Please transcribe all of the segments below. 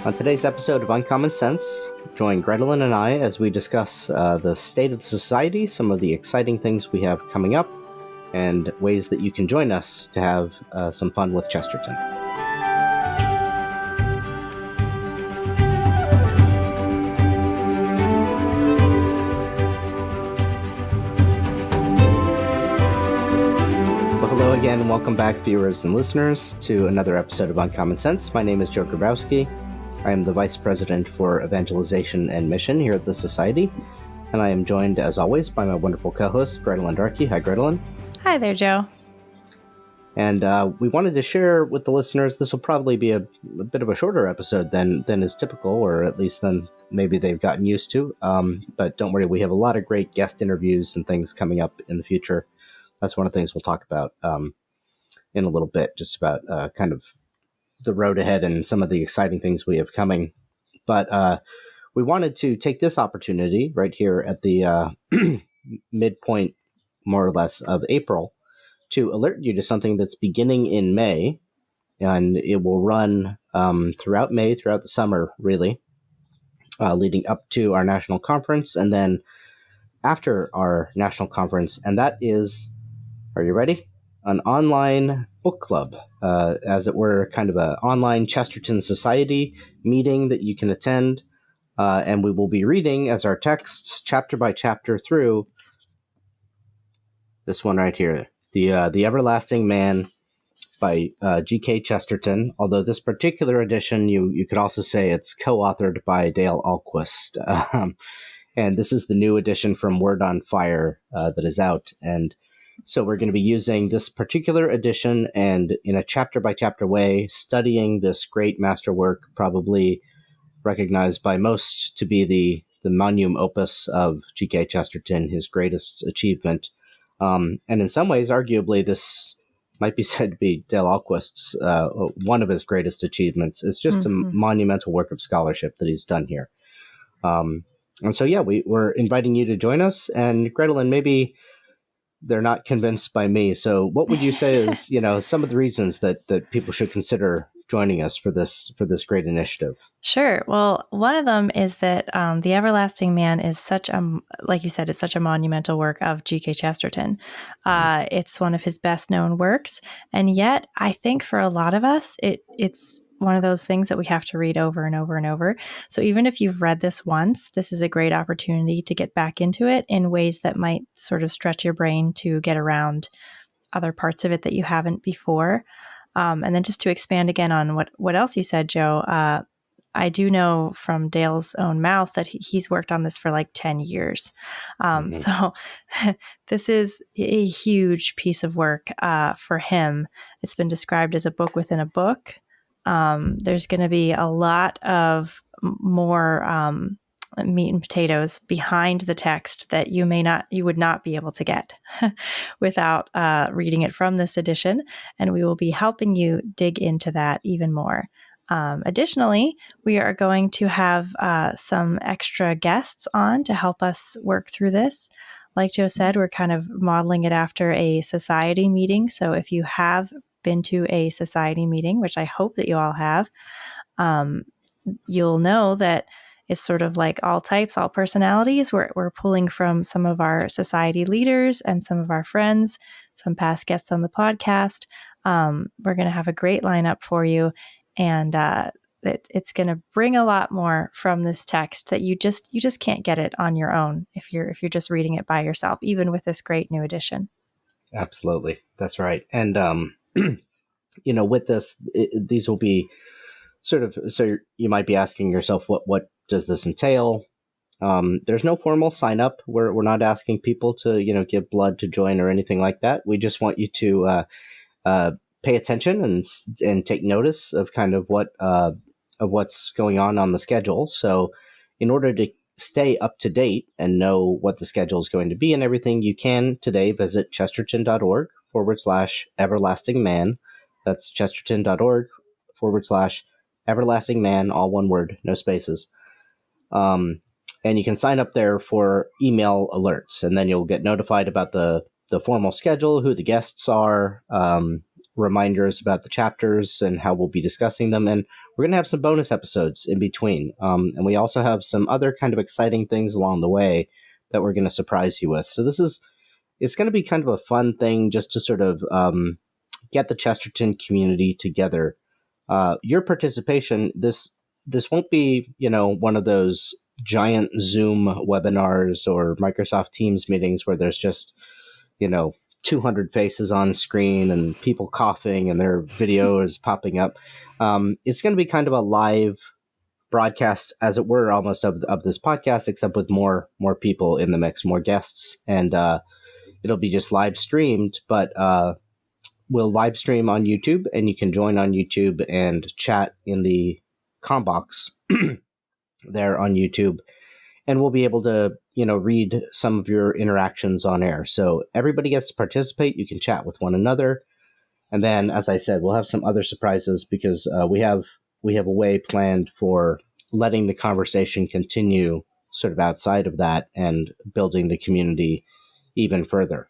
On today's episode of Uncommon Sense, join Grettelyn and I as we discuss the state of society, some of the exciting things we have coming up, and ways that you can join us to have some fun with Chesterton. Well, hello again, and welcome back, viewers and listeners, to another episode of Uncommon Sense. My name is Joe Grabowski. I am the Vice President for Evangelization and Mission here at the Society, and I am joined, as always, by my wonderful co-host, Grettelyn Darkey. Hi, Grettelyn. Hi there, Joe. And we wanted to share with the listeners, this will probably be a bit of a shorter episode than is typical, or at least than maybe they've gotten used to. But don't worry, we have a lot of great guest interviews and things coming up in the future. That's one of the things we'll talk about in a little bit, just about kind of the road ahead and some of the exciting things we have coming. But we wanted to take this opportunity right here at the midpoint, more or less, of April to alert you to something that's beginning in May, and it will run throughout May, throughout the summer, really, leading up to our national conference, and then after our national conference, and that is, are you ready? An online book club, as it were, kind of an online Chesterton Society meeting that you can attend. And we will be reading as our text, chapter by chapter, through this one right here, The Everlasting Man by G.K. Chesterton. Although this particular edition, you could also say it's co-authored by Dale Ahlquist. And this is the new edition from Word on Fire that is out. And so we're going to be using this particular edition and in a chapter-by-chapter way, studying this great masterwork, probably recognized by most to be the magnum opus of G.K. Chesterton, his greatest achievement. And in some ways, arguably, this might be said to be Dale Ahlquist's one of his greatest achievements. It's just a monumental work of scholarship that he's done here. And so, yeah, we're inviting you to join us. And Grettelyn, maybe they're not convinced by me. So what would you say is, some of the reasons that people should consider joining us for this great initiative? Sure. Well, one of them is that The Everlasting Man is such like you said, it's such a monumental work of G.K. Chesterton. It's one of his best known works. And yet I think for a lot of us, it's one of those things that we have to read over and over and over. So even if you've read this once, this is a great opportunity to get back into it in ways that might sort of stretch your brain to get around other parts of it that you haven't before. And then just to expand again on what else you said, Joe, I do know from Dale's own mouth that he's worked on this for like 10 years. So this is a huge piece of work for him. It's been described as a book within a book. There's going to be a lot of more meat and potatoes behind the text that you would not be able to get without reading it from this edition. And we will be helping you dig into that even more. Additionally, we are going to have some extra guests on to help us work through this. Like Joe said, we're kind of modeling it after a society meeting. So if you have been to a society meeting, which I hope that you all have, you'll know that it's sort of like all types, all personalities. We're pulling from some of our society leaders and some of our friends, some past guests on the podcast. We're going to have a great lineup for you, and it's going to bring a lot more from this text that you just can't get it on your own if you're just reading it by yourself, even with this great new edition. Absolutely, that's right. And with this, these will be sort of, so you might be asking yourself, what does this entail? There's no formal sign up. We're not asking people to, give blood to join or anything like that. We just want you to pay attention and take notice of kind of what's going on the schedule. So in order to stay up to date and know what the schedule is going to be and everything, you can today visit chesterton.org/everlasting man. That's chesterton.org/everlasting man, all one word, no spaces. And you can sign up there for email alerts, and then you'll get notified about the formal schedule, who the guests are, reminders about the chapters and how we'll be discussing them. And we're going to have some bonus episodes in between. And we also have some other kind of exciting things along the way that we're going to surprise you with. So it's going to be kind of a fun thing just to sort of get the Chesterton community together. Your participation, this won't be, one of those giant Zoom webinars or Microsoft Teams meetings where there's just, 200 faces on screen and people coughing and their video is popping up. It's going to be kind of a live broadcast, as it were, almost of this podcast, except with more people in the mix, more guests, and it'll be just live streamed. But we'll live stream on YouTube, and you can join on YouTube and chat in the com box there on YouTube, and we'll be able to read some of your interactions on air. So everybody gets to participate. You can chat with one another. And then, as I said, we'll have some other surprises because we have a way planned for letting the conversation continue sort of outside of that and building the community even further.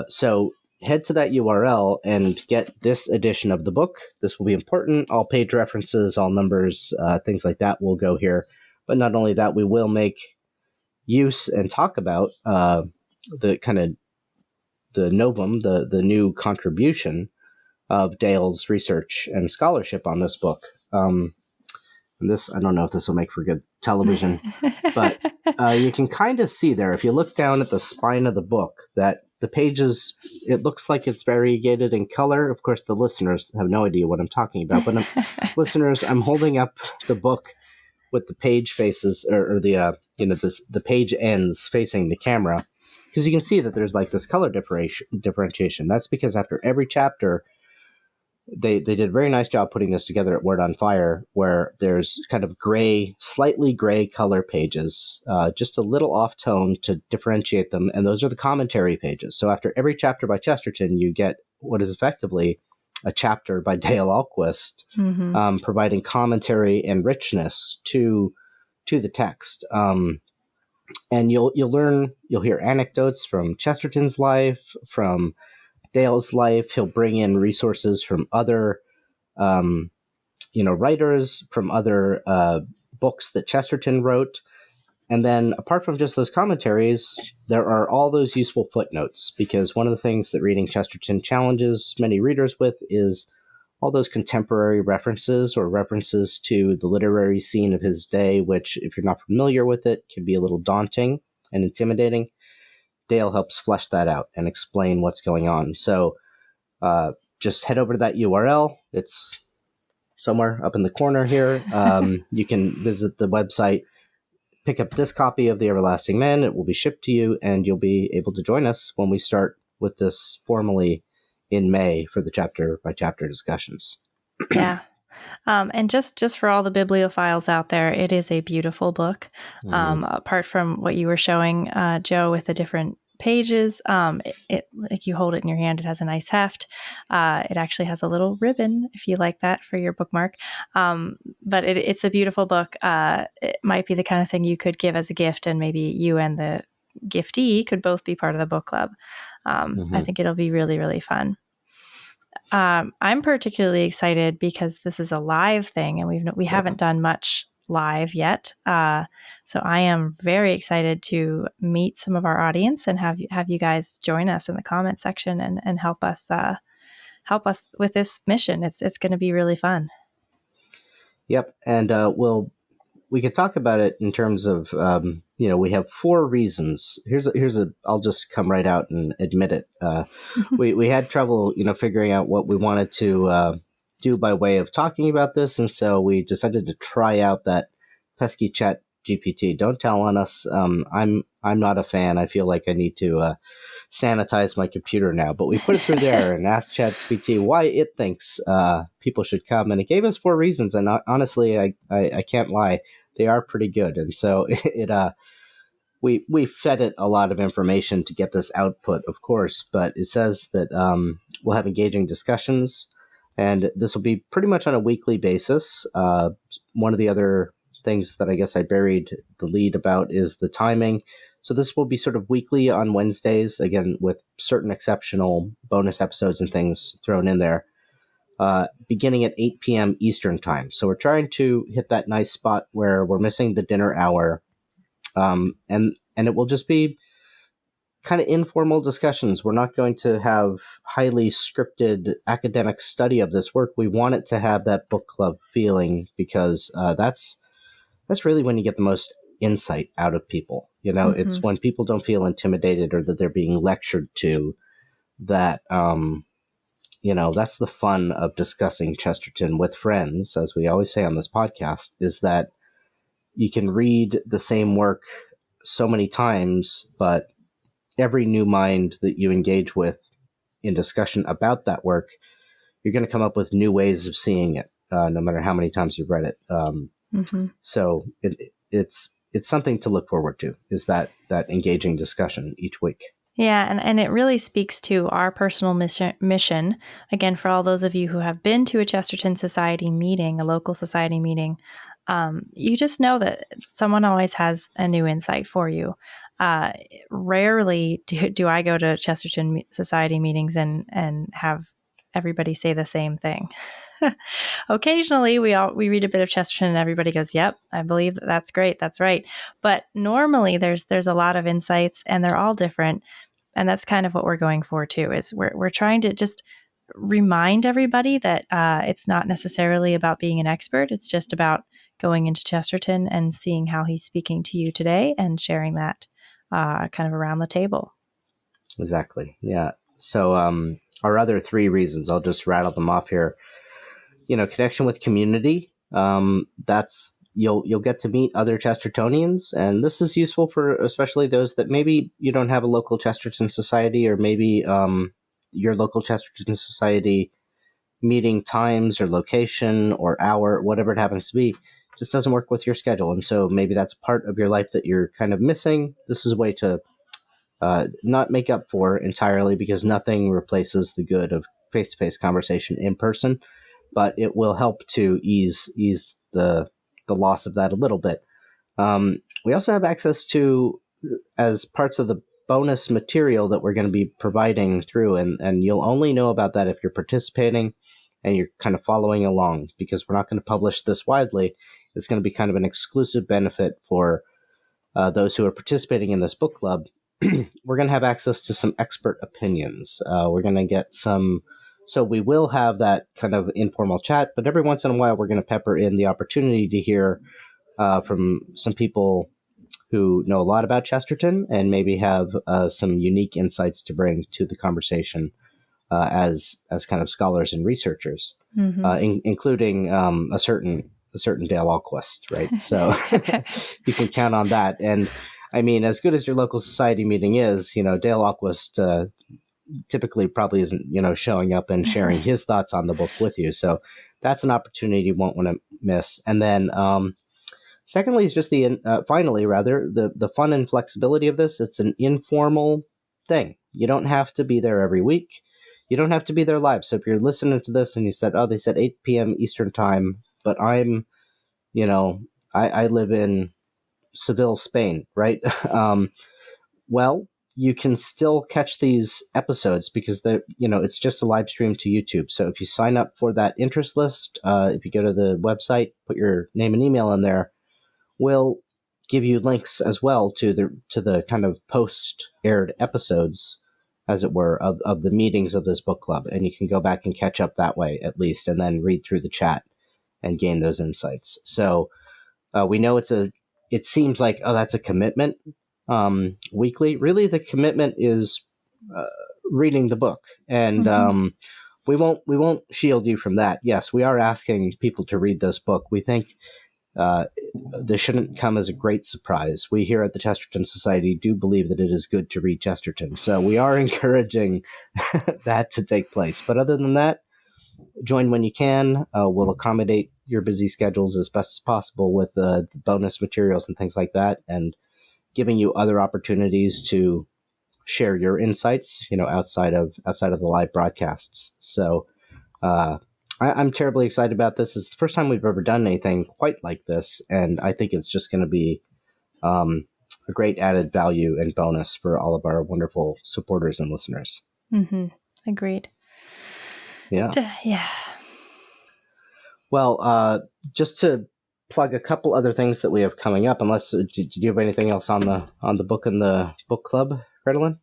So head to that URL and get this edition of the book. This will be important. All page references, all numbers, things like that will go here. But not only that, we will make use and talk about the kind of the novum, the new contribution of Dale's research and scholarship on this book. And this, I don't know if this will make for good television, but you can kind of see there, if you look down at the spine of the book, that the pages, it looks like it's variegated in color. Of course, the listeners have no idea what I'm talking about, but listeners, I'm holding up the book with the page faces or the page ends facing the camera, because you can see that there's like this color differentiation. That's because after every chapter, they did a very nice job putting this together at Word on Fire, where there's kind of slightly gray color pages, just a little off tone to differentiate them, and those are the commentary pages. So after every chapter by Chesterton, you get what is effectively a chapter by Dale Ahlquist, providing commentary and richness to the text. And you'll hear anecdotes from Chesterton's life, from Dale's life. He'll bring in resources from other, writers, from other books that Chesterton wrote. And then apart from just those commentaries, there are all those useful footnotes, because one of the things that reading Chesterton challenges many readers with is all those contemporary references or references to the literary scene of his day, which, if you're not familiar with it, can be a little daunting and intimidating. Dale helps flesh that out and explain what's going on. So just head over to that URL. It's somewhere up in the corner here. You can visit the website, pick up this copy of The Everlasting Man. It will be shipped to you, and you'll be able to join us when we start with this formally in May for the chapter by chapter discussions. Yeah. And just for all the bibliophiles out there, it is a beautiful book. Apart from what you were showing, Joe, with the different pages, it like you hold it in your hand, it has a nice heft. It actually has a little ribbon, if you like that, for your bookmark. But it's a beautiful book. It might be the kind of thing you could give as a gift, and maybe you and the giftee could both be part of the book club. I think it'll be really, really fun. I'm particularly excited because this is a live thing, and we haven't done much live yet. So I am very excited to meet some of our audience and have you guys join us in the comment section and help us with this mission. It's going to be really fun. Yep, and we could talk about it in terms of we have 4 reasons. I'll just come right out and admit it. We had trouble figuring out what we wanted to do by way of talking about this, and so we decided to try out that pesky Chat GPT. Don't tell on us. I'm not a fan. I feel like I need to sanitize my computer now. But we put it through there and asked Chat GPT why it thinks people should come, and it gave us 4 reasons. And honestly, I can't lie, they are pretty good. And so we fed it a lot of information to get this output, of course. But it says that we'll have engaging discussions. And this will be pretty much on a weekly basis. One of the other things that I guess I buried the lead about is the timing. So this will be sort of weekly on Wednesdays, again, with certain exceptional bonus episodes and things thrown in there. beginning at 8 p.m. Eastern time. So we're trying to hit that nice spot where we're missing the dinner hour, and it will just be kind of informal discussions. We're not going to have highly scripted academic study of this work. We want it to have that book club feeling, because that's really when you get the most insight out of people. It's when people don't feel intimidated or that they're being lectured to, that that's the fun of discussing Chesterton with friends, as we always say on this podcast, is that you can read the same work so many times, but every new mind that you engage with in discussion about that work, you're going to come up with new ways of seeing it, no matter how many times you've read it. So it's something to look forward to, is that engaging discussion each week. Yeah, and it really speaks to our personal mission. Again, for all those of you who have been to a Chesterton Society meeting, a local society meeting, you just know that someone always has a new insight for you. Rarely do I go to Chesterton Society meetings and have everybody say the same thing. Occasionally, we read a bit of Chesterton and everybody goes, "Yep, I believe that's great, that's right." But normally, there's a lot of insights, and they're all different. And that's kind of what we're going for too, is we're trying to just remind everybody that it's not necessarily about being an expert. It's just about going into Chesterton and seeing how he's speaking to you today and sharing that kind of around the table. Exactly. Yeah. So our other three reasons, I'll just rattle them off here. Connection with community. That's you'll get to meet other Chestertonians, and this is useful for especially those that maybe you don't have a local Chesterton Society, or maybe your local Chesterton Society meeting times or location or hour, whatever it happens to be, just doesn't work with your schedule. And so maybe that's part of your life that you're kind of missing. This is a way to not make up for entirely, because nothing replaces the good of face-to-face conversation in person, but it will help to ease the loss of that a little bit. We also have access to, as parts of the bonus material that we're going to be providing through, and you'll only know about that if you're participating and you're kind of following along, because we're not going to publish this widely. It's going to be kind of an exclusive benefit for those who are participating in this book club. We're going to have access to some expert opinions. We're going to get some, so we will have that kind of informal chat, but every once in a while we're going to pepper in the opportunity to hear from some people who know a lot about Chesterton and maybe have some unique insights to bring to the conversation as kind of scholars and researchers, including a certain Dale Alquist, right? So you can count on that. And I mean, as good as your local society meeting is, Dale Alquist typically probably isn't, showing up and sharing his thoughts on the book with you. So that's an opportunity you won't want to miss. And then secondly is just finally, the fun and flexibility of this. It's an informal thing. You don't have to be there every week. You don't have to be there live. So if you're listening to this and you said, they said 8 p.m. Eastern time, but I'm, I live in Seville, Spain, right? Well, you can still catch these episodes because it's just a live stream to YouTube. So if you sign up for that interest list, if you go to the website, put your name and email in there, we'll give you links as well to the kind of post-aired episodes, as it were, of the meetings of this book club. And you can go back and catch up that way, at least, and then read through the chat and gain those insights. So we know it seems like, that's a commitment weekly. Really, the commitment is reading the book. And we won't shield you from that. Yes, we are asking people to read this book. We think this shouldn't come as a great surprise. We here at the Chesterton Society do believe that it is good to read Chesterton. So we are encouraging that to take place. But other than that, join when you can. We'll accommodate your busy schedules as best as possible with the bonus materials and things like that, and giving you other opportunities to share your insights, outside of the live broadcasts. So I'm terribly excited about this. It's the first time we've ever done anything quite like this, and I think it's just going to be a great added value and bonus for all of our wonderful supporters and listeners. Agreed. Yeah. Yeah. Well, just to plug a couple other things that we have coming up. Unless, did you have anything else on the book and the book club, Grettelyn?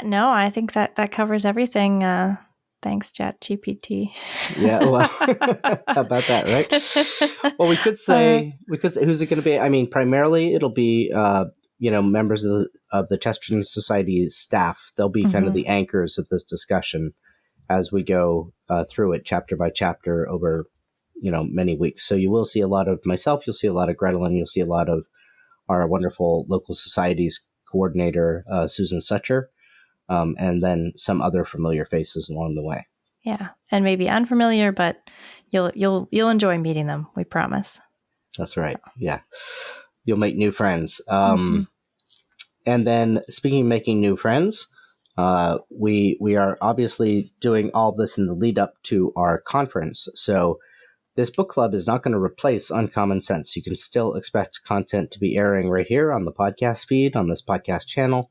No, I think that covers everything. Thanks, ChatGPT. Yeah, well, how about that, right? Well, we could say who's it going to be? I mean, primarily it'll be members of the Chesterton Society staff. They'll be kind of the anchors of this discussion as we go through it chapter by chapter over many weeks. So you will see a lot of myself. You'll see a lot of Grettelyn. You'll see a lot of our wonderful local societies coordinator, Susan Sucher, and then some other familiar faces along the way. Yeah, and maybe unfamiliar, but you'll enjoy meeting them. We promise. That's right. Yeah, you'll make new friends. And then, speaking of making new friends, we are obviously doing all of this in the lead up to our conference. So this book club is not going to replace Uncommon Sense. You can still expect content to be airing right here on the podcast feed, on this podcast channel,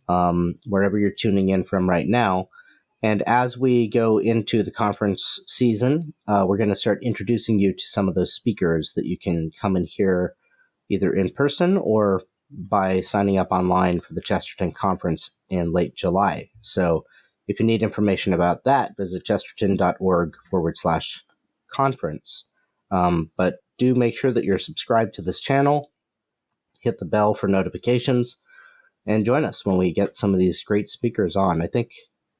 wherever you're tuning in from right now. And as we go into the conference season, we're going to start introducing you to some of those speakers that you can come and hear either in person or by signing up online for the Chesterton conference in late July. So if you need information about that, visit chesterton.org/conference. But do make sure that you're subscribed to this channel, hit the bell for notifications, and join us when we get some of these great speakers on. I think,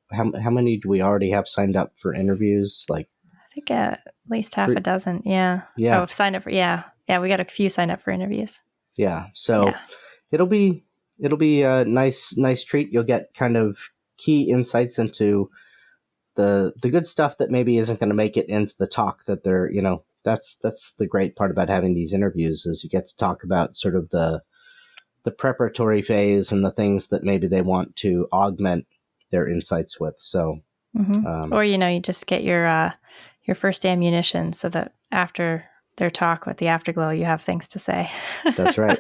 how many do we already have signed up for interviews? I think at least half a dozen. Yeah. Yeah. Oh, signed up for, yeah. We got a few signed up for interviews. Yeah. So it'll be a nice treat. You'll get kind of key insights into the good stuff that maybe isn't going to make it into the talk that they're, that's the great part about having these interviews is you get to talk about sort of the preparatory phase and the things that maybe they want to augment their insights with. So, or, you just get your first ammunition so that after their talk with the afterglow, you have things to say. That's right.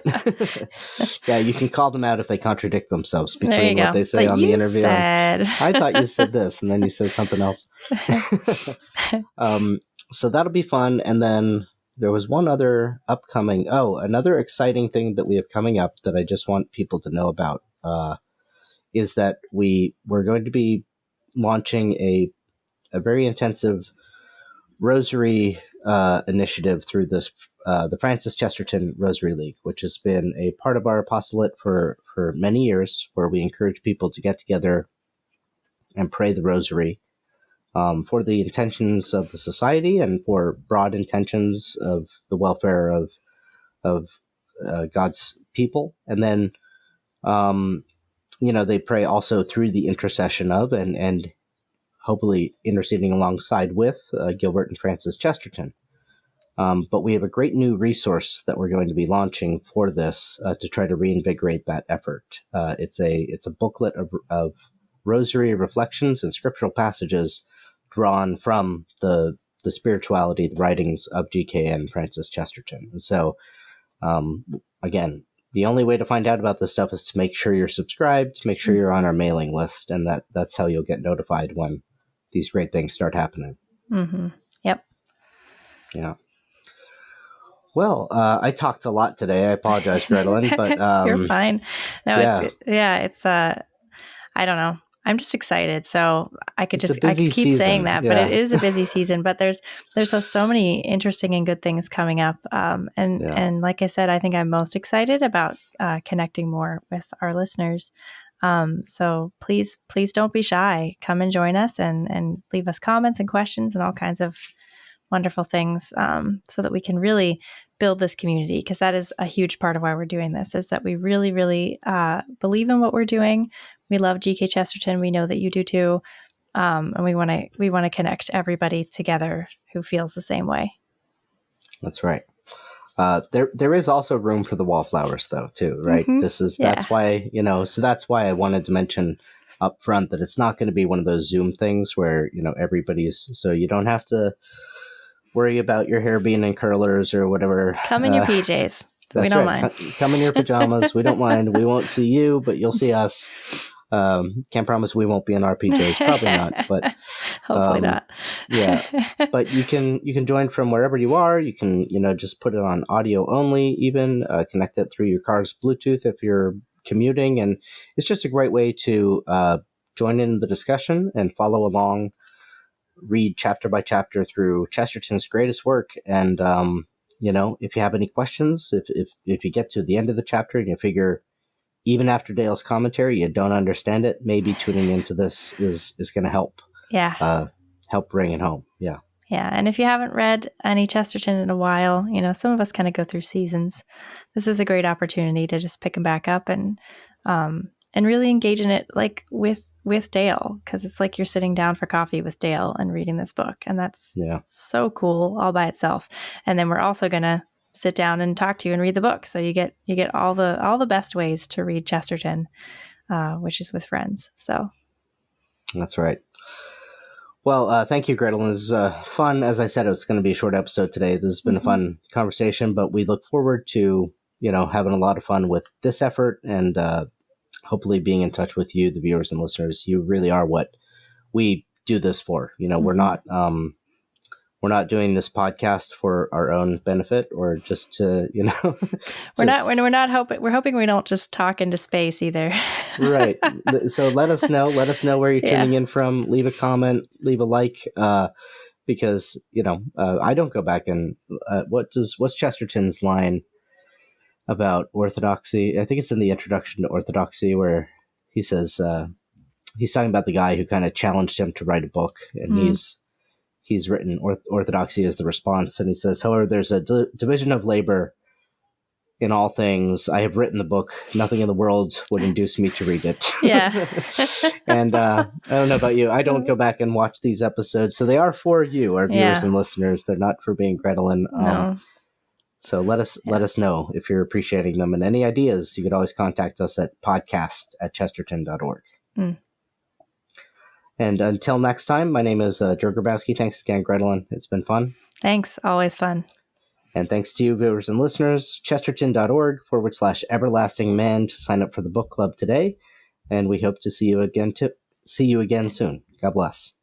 Yeah, you can call them out if they contradict themselves between what they say on the interview. I thought you said this, and then you said something else. So that'll be fun. And then there was one other another exciting thing that we have coming up that I just want people to know about is that we're going to be launching a very intensive rosary initiative through the Francis Chesterton Rosary League, which has been a part of our apostolate for many years, where we encourage people to get together and pray the rosary for the intentions of the society and for broad intentions of the welfare of God's people. And then, they pray also through the intercession of and hopefully interceding alongside with Gilbert and Francis Chesterton. But we have a great new resource that we're going to be launching for this to try to reinvigorate that effort. It's a booklet of rosary reflections and scriptural passages drawn from the spirituality, the writings of G.K. and Francis Chesterton. And so, again, the only way to find out about this stuff is to make sure you're subscribed, to make sure you're on our mailing list, and that's how you'll get notified when these great things start happening. Mm-hmm. Yep. Yeah. Well, I talked a lot today. I apologize, Grettelyn, but you're fine. No, it's I don't know. I'm just excited. So I could keep season. Saying that, but it is a busy season. But there's so many interesting and good things coming up. And like I said, I think I'm most excited about connecting more with our listeners. So please don't be shy. Come and join us and leave us comments and questions and all kinds of wonderful things so that we can really build this community, because that is a huge part of why we're doing this, is that we really, really believe in what we're doing. We love G.K. Chesterton. We know that you do too. And we want to connect everybody together who feels the same way. That's right. There is also room for the wallflowers though, too, right? Mm-hmm. That's why, so that's why I wanted to mention up front that it's not going to be one of those Zoom things where, so you don't have to worry about your hair being in curlers or whatever. Come in your PJs. We don't mind. Come in your pajamas. We don't mind. We won't see you, but you'll see us. Can't promise we won't be in RPJs, probably not, but hopefully not. Yeah, but you can join from wherever you are. You can just put it on audio only, even connect it through your car's Bluetooth if you're commuting, and it's just a great way to join in the discussion and follow along, read chapter by chapter through Chesterton's greatest work. And if you have any questions, if you get to the end of the chapter and you figure, even after Dale's commentary, you don't understand it, maybe tuning into this is going to help. Yeah. Help bring it home. Yeah. Yeah. And if you haven't read any Chesterton in a while, some of us kind of go through seasons. This is a great opportunity to just pick them back up and really engage in it, like with Dale, because it's like you're sitting down for coffee with Dale and reading this book. And that's so cool all by itself. And then we're also going to sit down and talk to you and read the book. So you get all the best ways to read Chesterton, which is with friends. So that's right. Well, thank you, Grettelyn. This is fun. As I said, it's going to be a short episode today. This has been a fun conversation, but we look forward to, having a lot of fun with this effort and hopefully being in touch with you, the viewers and listeners. You really are what we do this for. We're not doing this podcast for our own benefit or just to, we're hoping we don't just talk into space either. Right. So let us know where you're tuning in from. Leave a comment, leave a like, because, I don't go back and, what's Chesterton's line about orthodoxy? I think it's in the introduction to Orthodoxy where he says, he's talking about the guy who kind of challenged him to write a book, and he's written orthodoxy as the response. And he says, however, there's a division of labor in all things. I have written the book. Nothing in the world would induce me to read it. Yeah. And I don't know about you. I don't go back and watch these episodes. So they are for you, our viewers and listeners. They're not for being Grettelyn. No. So let us know if you're appreciating them, and any ideas. You could always contact us at podcast@chesterton.org. And until next time, my name is Joe Grabowski. Thanks again, Grettelyn. It's been fun. Thanks. Always fun. And thanks to you, viewers and listeners, chesterton.org/everlastingman to sign up for the book club today. And we hope to see you again soon. God bless.